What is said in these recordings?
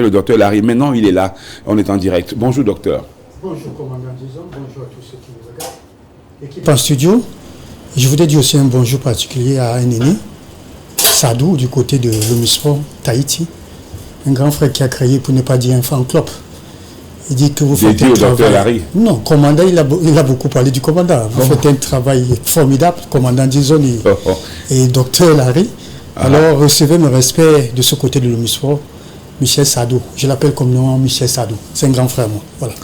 le docteur Larry. Maintenant, il est là. On est en direct. Bonjour, docteur. Bonjour, commandant Dizon. Bonjour à tous ceux qui nous regardent. Équipe en studio. Je voudrais dire aussi un bonjour particulier à un aîné, Sadou, du côté de l'Omisport, Tahiti. Un grand frère qui a créé, pour ne pas dire un fan club. Il dit que vous faites un travail... Larry. Non, commandant, il a beaucoup parlé du commandant. Vous faites un travail formidable, commandant Dizon et docteur Larry. Alors, recevez mes respects de ce côté de l'Omisport, Michel Sadou. Je l'appelle comme nom Michel Sadou. C'est un grand frère, moi. Voilà.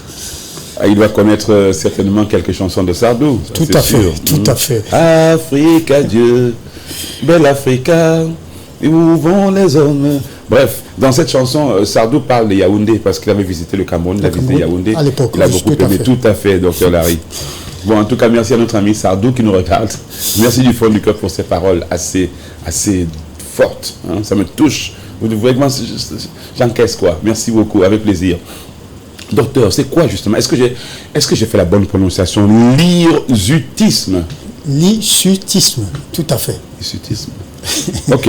Il doit connaître certainement quelques chansons de Sardou. Tout à fait, tout à fait. Afrique, adieu, belle Africa, où vont les hommes? Bref, dans cette chanson, Sardou parle de Yaoundé parce qu'il avait visité le Cameroun, il a visité Yaoundé. À l'époque, il a beaucoup aimé. Tout à fait, docteur Larry. Bon, en tout cas, merci à notre ami Sardou qui nous regarde. Merci du fond du cœur pour ces paroles assez fortes. Hein. Ça me touche. Vous voyez, moi, j'encaisse quoi. Merci beaucoup, avec plaisir. Docteur, c'est quoi justement? Est-ce que j'ai fait la bonne prononciation? L'hirsutisme. L'hirsutisme, tout à fait. L'hirsutisme. Ok.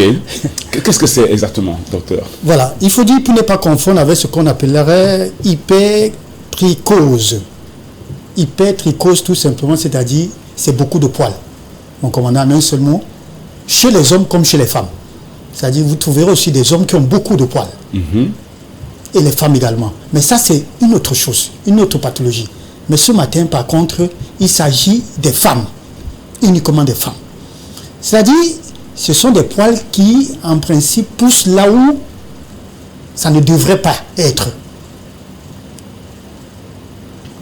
Qu'est-ce que c'est exactement, docteur? Voilà, il faut dire pour ne pas confondre avec ce qu'on appellerait hypertrichose. Hypertrichose, tout simplement, c'est-à-dire c'est beaucoup de poils. Mon commandant, en un seul mot, chez les hommes comme chez les femmes. C'est-à-dire vous trouverez aussi des hommes qui ont beaucoup de poils. Et les femmes également. Mais ça, c'est une autre chose, une autre pathologie. Mais ce matin, par contre, il s'agit des femmes, uniquement des femmes. C'est-à-dire, ce sont des poils qui, en principe, poussent là où ça ne devrait pas être.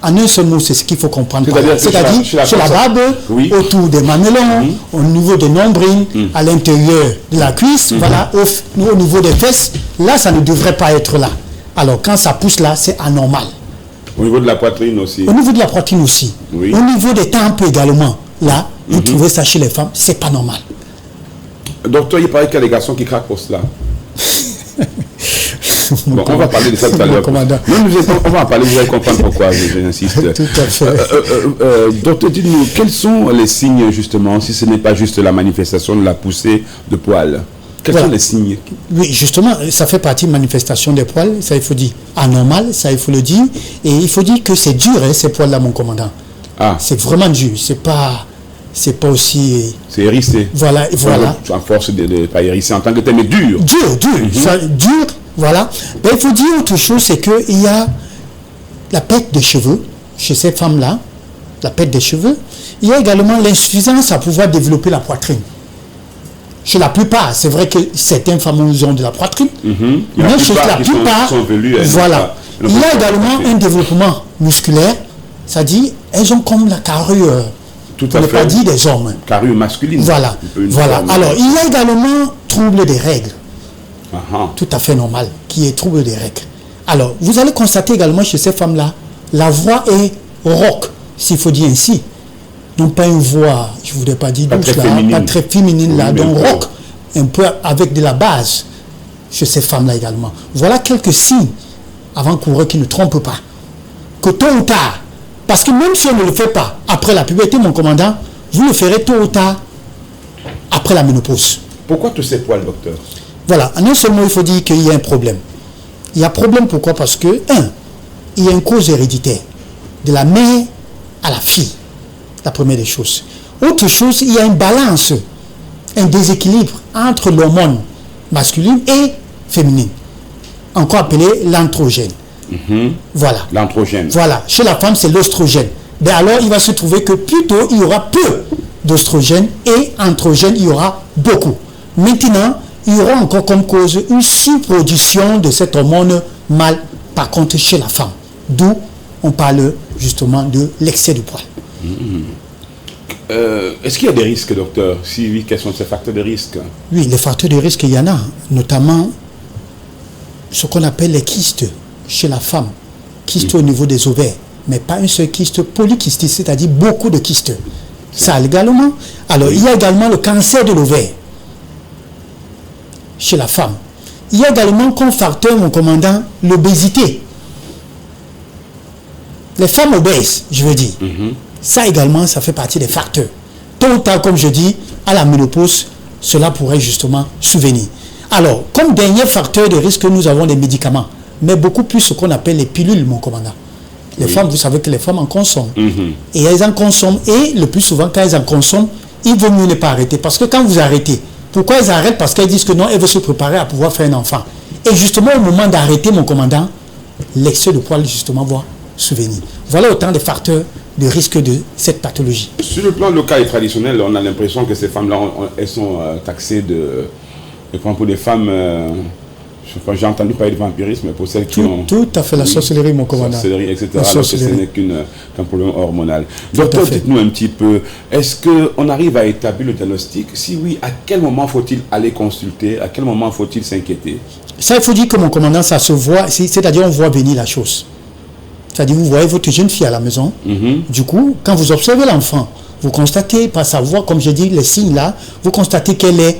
En un seul mot, c'est ce qu'il faut comprendre. C'est-à-dire, chez la barbe, oui, autour des mamelons, au niveau des nombrils, à l'intérieur de la cuisse, voilà, au niveau des fesses, là, ça ne devrait pas être là. Alors, quand ça pousse là, c'est anormal. Au niveau de la poitrine aussi. Au niveau de la poitrine aussi. Oui. Au niveau des tempes également. Là, vous trouvez ça chez les femmes, c'est pas normal. Docteur, il paraît qu'il y a des garçons qui craquent pour cela. Bon, on va parler de ça tout à l'heure. On va en parler, vous allez comprendre pourquoi j'insiste. Tout à fait. Docteur, dites-nous, quels sont les signes justement, si ce n'est pas juste la manifestation de la poussée de poils? Quels sont les signes? Oui, justement, ça fait partie de manifestation des poils, ça il faut dire anormal, ça il faut le dire. Et il faut dire que c'est dur, hein, ces poils-là, mon commandant. C'est vraiment dur, c'est pas aussi... C'est hérissé. Voilà. En force de pas hérissé en tant que tel, mais dur. Dur, voilà. Mais il faut dire autre chose, c'est qu'il y a la perte des cheveux chez ces femmes-là, la perte des cheveux. Il y a également l'insuffisance à pouvoir développer la poitrine. Chez la plupart, c'est vrai que certaines femmes ont de la poitrine, mais chez la plupart, voilà. Il y a également un développement musculaire, c'est-à-dire elles ont comme la carrure, pour ne pas dire des hommes. Carrure masculine. Voilà. Alors, il y a également trouble des règles. Tout à fait normal, qui est trouble des règles. Alors, vous allez constater également chez ces femmes-là, la voix est rauque, s'il faut dire ainsi. Non pas une voix, je ne voudrais pas dire douce, pas très féminine, là, donc rauque, un peu avec de la base chez ces femmes-là également. Voilà quelques signes avant-coureurs qui ne trompent pas. Que tôt ou tard, parce que même si on ne le fait pas après la puberté, mon commandant, vous le ferez tôt ou tard après la ménopause. Pourquoi tous ces poils, docteur? Voilà, en un seul mot, il faut dire qu'il y a un problème. Il y a problème pourquoi? Parce que, il y a une cause héréditaire, de la mère à la fille, la première des choses. Autre chose, il y a une balance, un déséquilibre entre l'hormone masculine et féminine, encore appelé l'androgène. Voilà. L'androgène. Voilà. Chez la femme, c'est l'oestrogène. Mais alors, il va se trouver que plutôt, il y aura peu d'oestrogène et androgène, il y aura beaucoup. Maintenant, il y aura encore comme cause une surproduction de cette hormone mâle, par contre, chez la femme. D'où on parle justement de l'excès de poids. Est-ce qu'il y a des risques, docteur? Si oui, quels sont ces facteurs de risque? Oui, les facteurs de risque, il y en a, notamment ce qu'on appelle les kystes chez la femme. Kystes au niveau des ovaires, mais pas un seul kyste, polykystique, c'est-à-dire beaucoup de kystes. Ça également. Alors, il y a également le cancer de l'ovaire chez la femme. Il y a également comme facteur, mon commandant, l'obésité. Les femmes obèses, je veux dire. Ça également, ça fait partie des facteurs. Tôt ou tard, comme je dis, à la ménopause, cela pourrait justement souvenir. Alors, comme dernier facteur de risque, nous avons les médicaments. mais beaucoup plus ce qu'on appelle les pilules, mon commandant. Les femmes, vous savez que les femmes en consomment. Et elles en consomment. Et le plus souvent, quand elles en consomment, il vaut mieux ne pas arrêter. Parce que quand vous arrêtez, pourquoi elles arrêtent? Parce qu'elles disent que non, elles veulent se préparer à pouvoir faire un enfant. Et justement, au moment d'arrêter, mon commandant, l'excès de poids, justement, va survenir. Voilà autant de facteurs de risque de cette pathologie. Sur le plan local et traditionnel, on a l'impression que ces femmes-là, elles sont taxées pour les femmes... j'ai entendu parler de vampirisme, mais pour celles qui ont... Tout à fait, la sorcellerie, mon commandant. Sorcellerie, etc. Alors que ce n'est qu'un problème hormonal. Docteur, dites-nous un petit peu, est-ce qu'on arrive à établir le diagnostic? Si oui, à quel moment faut-il aller consulter? À quel moment faut-il s'inquiéter? Ça, il faut dire que, mon commandant, ça se voit, c'est-à-dire on voit venir la chose. C'est-à-dire, vous voyez votre jeune fille à la maison. Du coup, quand vous observez l'enfant, vous constatez par sa voix, comme je dis, les signes là, vous constatez qu'elle est,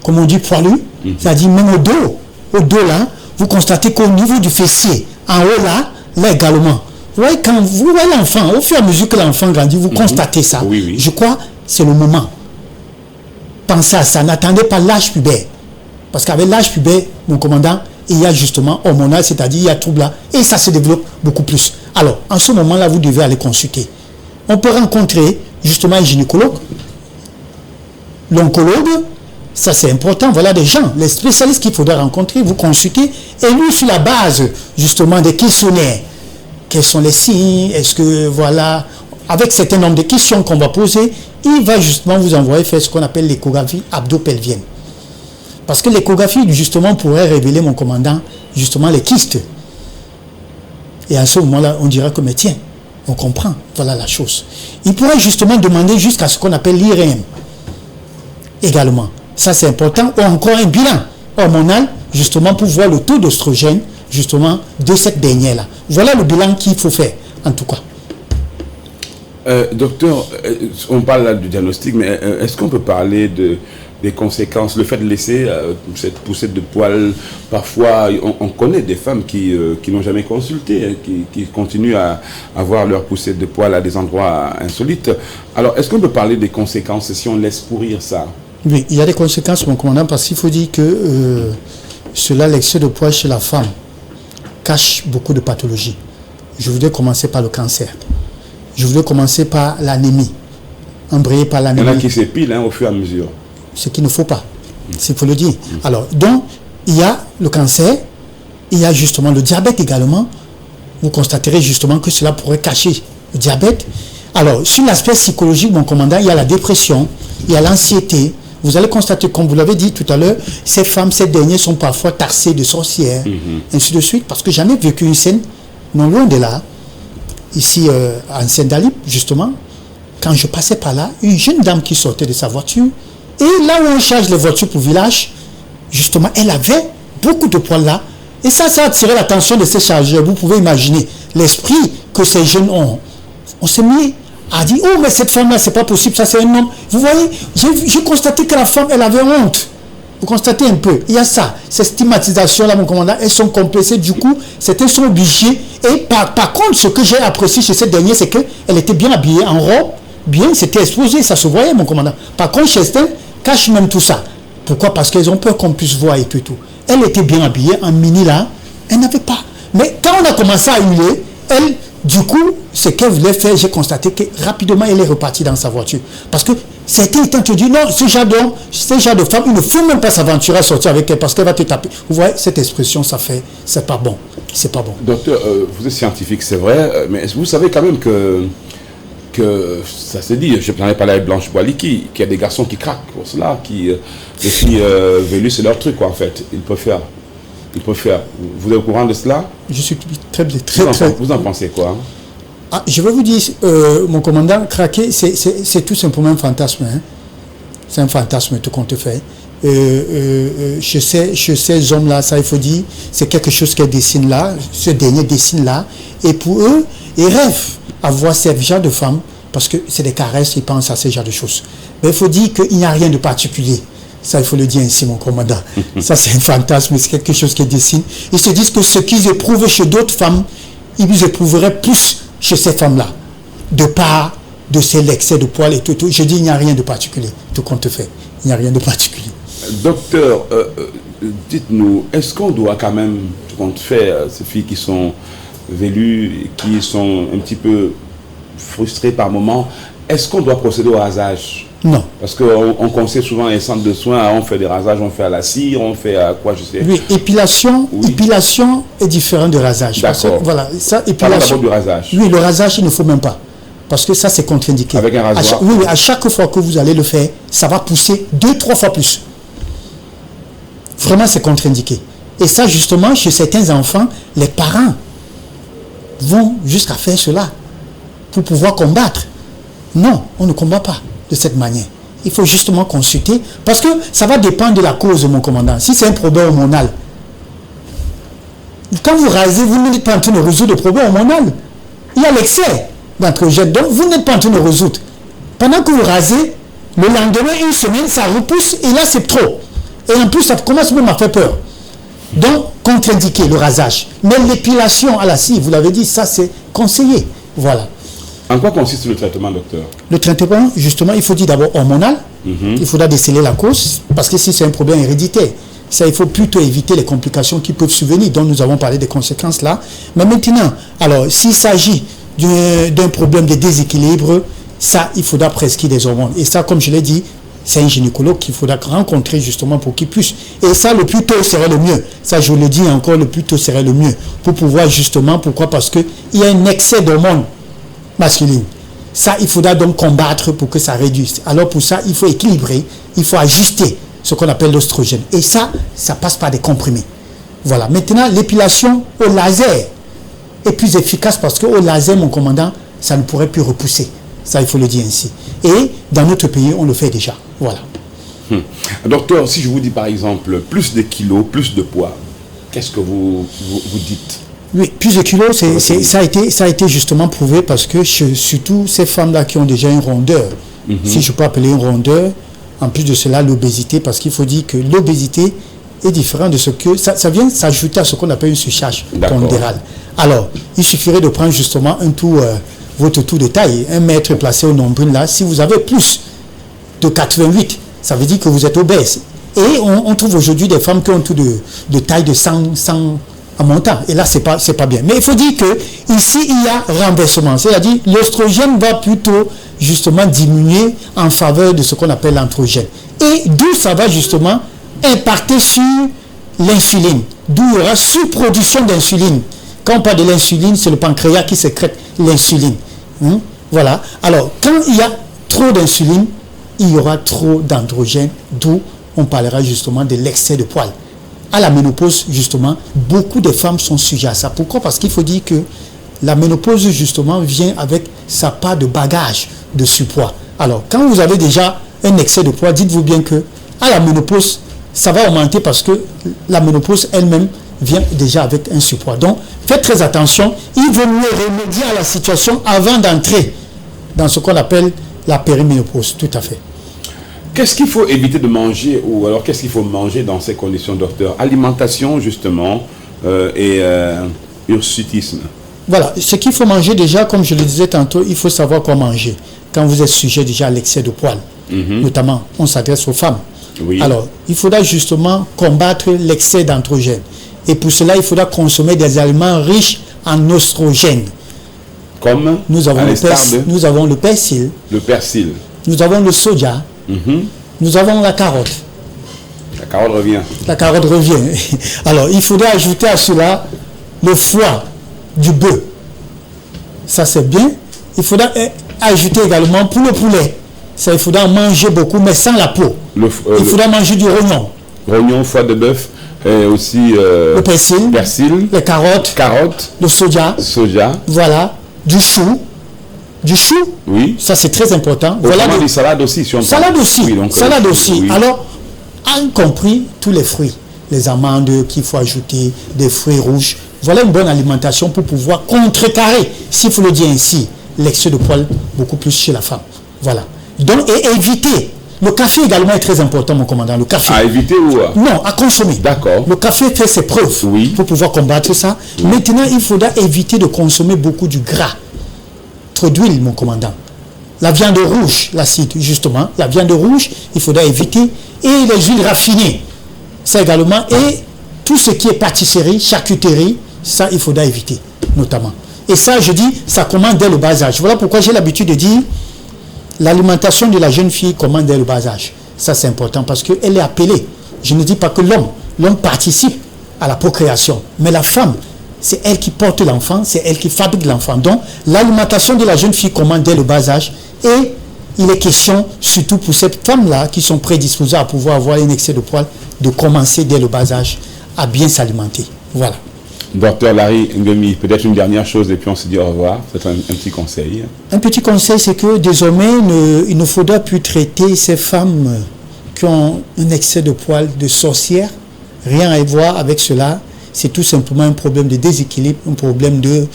comme on dit, poilue. C'est-à-dire, même au dos là, vous constatez qu'au niveau du fessier, en haut là également. Vous voyez, quand vous voyez l'enfant, au fur et à mesure que l'enfant grandit, vous constatez ça. Je crois que c'est le moment. Pensez à ça, n'attendez pas l'âge pubère. Parce qu'avec l'âge pubère, mon commandant, il y a justement hormonal, c'est-à-dire il y a trouble là, et ça se développe beaucoup plus. Alors, en ce moment-là, vous devez aller consulter. On peut rencontrer justement un gynécologue, l'oncologue. Ça, c'est important. Voilà des gens, les spécialistes qu'il faudra rencontrer, vous consulter. Et lui, sur la base, justement, des questionnaires, quels sont les signes, est-ce que, voilà, avec certain nombre de questions qu'on va poser, il va justement vous envoyer faire ce qu'on appelle l'échographie abdo-pelvienne. Parce que l'échographie, justement, pourrait révéler, mon commandant, justement, les kystes. Et à ce moment-là, on dira que, mais tiens, on comprend, voilà la chose. Il pourrait justement demander jusqu'à ce qu'on appelle l'IRM. Également. Ça, c'est important. Ou encore un bilan hormonal, justement, pour voir le taux d'oestrogène, justement, de cette dernière-là. Voilà le bilan qu'il faut faire, en tout cas. Docteur, on parle là du diagnostic, mais est-ce qu'on peut parler des conséquences? Le fait de laisser cette poussette de poils, parfois, on connaît des femmes qui n'ont jamais consulté, hein, qui continuent à avoir leur poussette de poils à des endroits insolites. Alors, est-ce qu'on peut parler des conséquences si on laisse pourrir ça? Oui, il y a des conséquences, mon commandant, parce qu'il faut dire que l'excès de poids chez la femme cache beaucoup de pathologies. Je voudrais commencer par le cancer. Je voudrais commencer par l'anémie. Embrayer par l'anémie. Il y en a qui s'épilent au fur et à mesure. Ce qu'il ne faut pas, s'il faut le dire. Alors, donc, il y a le cancer, il y a justement le diabète également. Vous constaterez justement que cela pourrait cacher le diabète. Alors, sur l'aspect psychologique, mon commandant, il y a la dépression, il y a l'anxiété. Vous allez constater, comme vous l'avez dit tout à l'heure, ces femmes, ces dernières sont parfois taxées de sorcières, ainsi de suite, parce que j'en ai vécu une scène, non loin de là, ici en Saint-Dalip, justement, quand je passais par là, une jeune dame qui sortait de sa voiture, et là où on charge les voitures pour village, justement, elle avait beaucoup de poils là, et ça a attiré l'attention de ces chargeurs. Vous pouvez imaginer l'esprit que ces jeunes ont. On s'est mis a dit, oh mais cette femme-là, c'est pas possible, ça c'est un homme. Vous voyez, j'ai constaté que la femme, elle avait honte. Vous constatez un peu, il y a ça, ces stigmatisations-là, mon commandant, elles sont complexées, du coup, certains sont obligés. Et par contre, ce que j'ai apprécié chez cette dernière, c'est qu'elle était bien habillée en robe, bien, c'était exposé, ça se voyait, mon commandant. Par contre, chez certains, cache même tout ça. Pourquoi? Parce qu'elles ont peur qu'on puisse voir et tout. Elle était bien habillée, en mini là, elle n'avait pas. Mais quand on a commencé à hurler, elle... Du coup, ce qu'elle voulait faire, j'ai constaté que rapidement, elle est repartie dans sa voiture. Parce que certains étaient dit, non, ce genre de femme, il ne faut même pas s'aventurer à sortir avec elle parce qu'elle va te taper. Vous voyez, cette expression, ça fait, c'est pas bon. C'est pas bon. Docteur, vous êtes scientifique, c'est vrai, mais vous savez quand même que ça se dit, je n'en ai parlé avec Blanche Boiliki, qu'il y a des garçons qui craquent pour cela, les filles velues, c'est leur truc, quoi, en fait. Ils préfèrent. Vous êtes au courant de cela? Je suis très. Vous en pensez quoi? Je vais vous dire, mon commandant, craquer, c'est tout simplement un fantasme. Hein. C'est un fantasme, tout compte fait. Chez ces hommes-là, ça il faut dire, c'est quelque chose qu'elles dessinent là, ce dernier dessine là. Et pour eux, ils rêvent à voir ce genre de femmes, parce que c'est des caresses, ils pensent à ce genre de choses. Mais il faut dire qu'il n'y a rien de particulier. Ça, il faut le dire ainsi, mon commandant. Ça, c'est un fantasme, c'est quelque chose qu'ils dessinent. Ils se disent que ce qu'ils éprouvent chez d'autres femmes, ils éprouveraient plus chez ces femmes-là. De part de l'excès de poils et tout. Je dis, il n'y a rien de particulier. Tout compte fait. Il n'y a rien de particulier. Docteur, dites-nous, est-ce qu'on doit quand même, quand on fait ces filles qui sont vélues, qui sont un petit peu frustrées par moment, est-ce qu'on doit procéder au rasage? Non. Parce qu'on conseille souvent les centres de soins, on fait des rasages, on fait à la cire, on fait à quoi, je sais. Oui, épilation est différent de rasage. D'accord. Voilà, ça, épilation. Parlons d'abord du rasage. Oui, le rasage, il ne faut même pas. Parce que ça, c'est contre-indiqué. Avec un rasoir. Oui, à chaque fois que vous allez le faire, ça va pousser 2-3 fois plus. Vraiment, c'est contre-indiqué. Et ça, justement, chez certains enfants, les parents vont jusqu'à faire cela pour pouvoir combattre. Non, on ne combat pas de cette manière. Il faut justement consulter, parce que ça va dépendre de la cause, mon commandant. Si c'est un problème hormonal, quand vous rasez, vous n'êtes pas en train de résoudre le problème hormonal. Il y a l'excès d'androgène, donc vous n'êtes pas en train de résoudre. Pendant que vous rasez, le lendemain, une semaine, ça repousse, et là, c'est trop. Et en plus, ça commence même à faire peur. Donc, contre-indiqué, le rasage. Mais l'épilation à la scie, vous l'avez dit, ça, c'est conseillé. Voilà. En quoi consiste le traitement, docteur? Le traitement, justement, il faut dire d'abord hormonal. Il faudra déceler la cause, parce que si c'est un problème héréditaire, ça, il faut plutôt éviter les complications qui peuvent survenir, dont nous avons parlé des conséquences là. Mais maintenant, alors, s'il s'agit d'un problème de déséquilibre, ça, il faudra prescrire des hormones. Et ça, comme je l'ai dit, c'est un gynécologue qu'il faudra rencontrer justement pour qu'il puisse. Et ça, le plus tôt serait le mieux. Ça, je le dis encore, le plus tôt serait le mieux. Pour pouvoir justement, pourquoi? Parce qu'il y a un excès d'hormones masculines. Ça, il faudra donc combattre pour que ça réduise. Alors pour ça, il faut équilibrer, il faut ajuster ce qu'on appelle l'oestrogène. Et ça passe par des comprimés. Voilà. Maintenant, l'épilation au laser est plus efficace parce qu'au laser, mon commandant, ça ne pourrait plus repousser. Ça, il faut le dire ainsi. Et dans notre pays, on le fait déjà. Voilà. Docteur, si je vous dis par exemple plus de kilos, plus de poids, qu'est-ce que vous dites? Oui, plus de kilos, ça a été justement prouvé parce que surtout ces femmes-là qui ont déjà une rondeur, si je peux appeler une rondeur, en plus de cela, l'obésité, parce qu'il faut dire que l'obésité est différente de ce que... Ça vient s'ajouter à ce qu'on appelle une surcharge pondérale. Alors, il suffirait de prendre justement votre tour de taille, un mètre placé au nombril là, si vous avez plus de 88, ça veut dire que vous êtes obèse. Et on trouve aujourd'hui des femmes qui ont tout de taille de 100 en montant. Et là, c'est pas bien. Mais il faut dire que ici, il y a renversement. C'est-à-dire, l'œstrogène va plutôt justement diminuer en faveur de ce qu'on appelle l'androgène. Et d'où ça va justement impacter sur l'insuline. D'où il y aura surproduction d'insuline. Quand on parle de l'insuline, c'est le pancréas qui sécrète l'insuline. Voilà. Alors, quand il y a trop d'insuline, il y aura trop d'androgène, d'où on parlera justement de l'excès de poils. À la ménopause, justement, beaucoup de femmes sont sujettes à ça. Pourquoi? Parce qu'il faut dire que la ménopause, justement, vient avec sa part de bagage de surpoids. Alors, quand vous avez déjà un excès de poids, dites-vous bien que à la ménopause, ça va augmenter parce que la ménopause elle-même vient déjà avec un surpoids. Donc, faites très attention. Il vaut mieux remédier à la situation avant d'entrer dans ce qu'on appelle la périménopause. Tout à fait. Qu'est-ce qu'il faut éviter de manger ou alors qu'est-ce qu'il faut manger dans ces conditions, docteur? Alimentation, justement, et hirsutisme. Voilà. Ce qu'il faut manger déjà, comme je le disais tantôt, il faut savoir quoi manger. Quand vous êtes sujet déjà à l'excès de poils, notamment, on s'adresse aux femmes. Oui. Alors, il faudra justement combattre l'excès d'androgène. Et pour cela, il faudra consommer des aliments riches en oestrogène. Comme nous avons le persil. Le persil. Nous avons le soja. Nous avons la carotte. La carotte revient. La carotte revient. Alors, il faudra ajouter à cela le foie du bœuf. Ça, c'est bien. Il faudra ajouter également pour le poulet. Ça, il faudra manger beaucoup, mais sans la peau. Il faudra manger du rognon. Rognon, foie de bœuf, et aussi le persil, les carottes, le soja. Voilà, du chou. Du chou, oui. Ça c'est très important. Voilà des salades aussi. Si on salade aussi. Oui, donc, salade aussi. Oui. Alors, y compris tous les fruits, les amandes qu'il faut ajouter, des fruits rouges. Voilà une bonne alimentation pour pouvoir contrecarrer, s'il faut le dire ainsi, l'excès de poils beaucoup plus chez la femme. Voilà. Donc, et éviter. Le café également est très important, mon commandant. Le café. À éviter ou Non, à consommer. D'accord. Le café fait ses preuves pour pouvoir combattre ça. Oui. Maintenant, il faudra éviter de consommer beaucoup du gras. Trop d'huile, mon commandant. La viande rouge, l'acide, justement. La viande rouge, il faudra éviter. Et les huiles raffinées, ça également. Et tout ce qui est pâtisserie, charcuterie, ça, il faudra éviter, notamment. Et ça, je dis, ça commence dès le bas âge. Voilà pourquoi j'ai l'habitude de dire, l'alimentation de la jeune fille commence dès le bas âge. Ça, c'est important parce qu'elle est appelée. Je ne dis pas que l'homme participe à la procréation. Mais la femme, c'est elle qui porte l'enfant, c'est elle qui fabrique l'enfant. Donc, l'alimentation de la jeune fille commence dès le bas âge. Et il est question, surtout pour ces femmes-là qui sont prédisposées à pouvoir avoir un excès de poids, de commencer dès le bas âge à bien s'alimenter. Voilà. Docteur Larry Ngemi, peut-être une dernière chose et puis on se dit au revoir. C'est un petit conseil. Un petit conseil, c'est que désormais, il ne faudra plus traiter ces femmes qui ont un excès de poids de sorcières. Rien à voir avec cela. C'est tout simplement un problème de déséquilibre, un problème de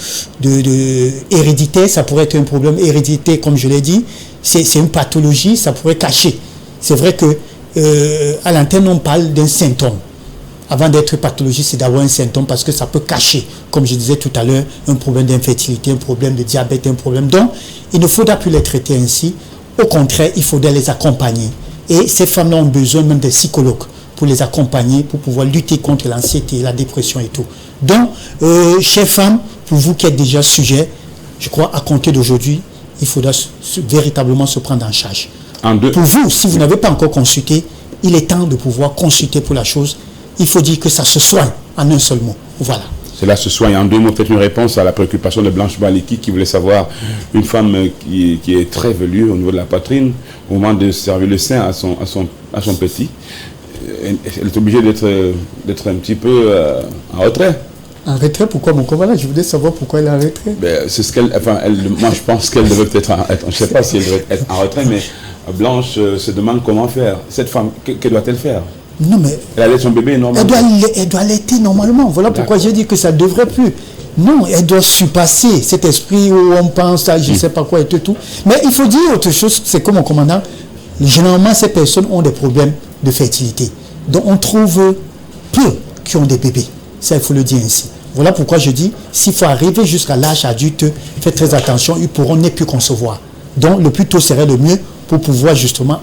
hérédité. Ça pourrait être un problème hérédité, comme je l'ai dit. C'est une pathologie, ça pourrait cacher. C'est vrai que à l'antenne, on parle d'un symptôme. Avant d'être pathologie, c'est d'avoir un symptôme parce que ça peut cacher, comme je disais tout à l'heure, un problème d'infertilité, un problème de diabète, un problème. Donc, il ne faudra plus les traiter ainsi. Au contraire, il faudra les accompagner. Et ces femmes-là ont besoin même des psychologues pour les accompagner, pour pouvoir lutter contre l'anxiété, la dépression et tout. Donc, chères femmes, pour vous qui êtes déjà sujet, je crois à compter d'aujourd'hui, il faudra véritablement se prendre en charge. Pour vous, si vous n'avez pas encore consulté, il est temps de pouvoir consulter pour la chose. Il faut dire que ça se soigne en un seul mot. Voilà. Cela se soigne en deux mots. Peut-être une réponse à la préoccupation de Blanche Baliki qui voulait savoir une femme qui est très velue au niveau de la poitrine au moment de servir le sein à son petit. Elle est obligée d'être un petit peu en retrait. En retrait, pourquoi mon combat là? Je voulais savoir pourquoi elle est en retrait. C'est ce qu'elle. Enfin, moi, je pense qu'elle devrait peut-être être. Je ne sais pas si elle devrait être en retrait, mais Blanche se demande comment faire. Cette femme, que doit-elle faire? Non, mais elle allait son bébé normalement. Elle doit allaiter normalement. Voilà pourquoi j'ai dit que ça ne devrait plus. Non, elle doit surpasser cet esprit où on pense à je ne sais pas quoi et tout. Mais il faut dire autre chose, c'est comme mon commandant. Généralement, ces personnes ont des problèmes de fertilité. Donc, on trouve peu qui ont des bébés. Ça, il faut le dire ainsi. Voilà pourquoi je dis, s'il faut arriver jusqu'à l'âge adulte, faites très attention, ils pourront ne plus concevoir. Donc, le plus tôt serait le mieux pour pouvoir justement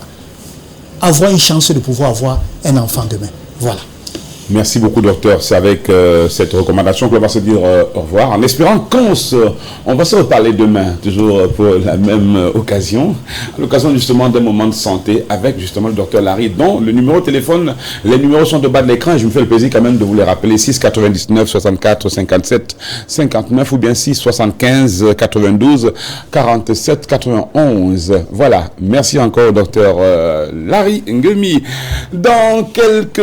avoir une chance de pouvoir avoir un enfant demain. Voilà. Merci beaucoup, docteur. C'est avec cette recommandation qu'on va se dire au revoir, en espérant qu'on va se reparler demain, toujours pour la même occasion, à l'occasion justement d'un moment de santé avec justement le docteur Larry, dont le numéro de téléphone, les numéros sont au bas de l'écran et je me fais le plaisir quand même de vous les rappeler, 6 99 64 57 59 ou bien 6 75 92 47 91. Voilà. Merci encore, docteur Larry Ngemi. Dans quelques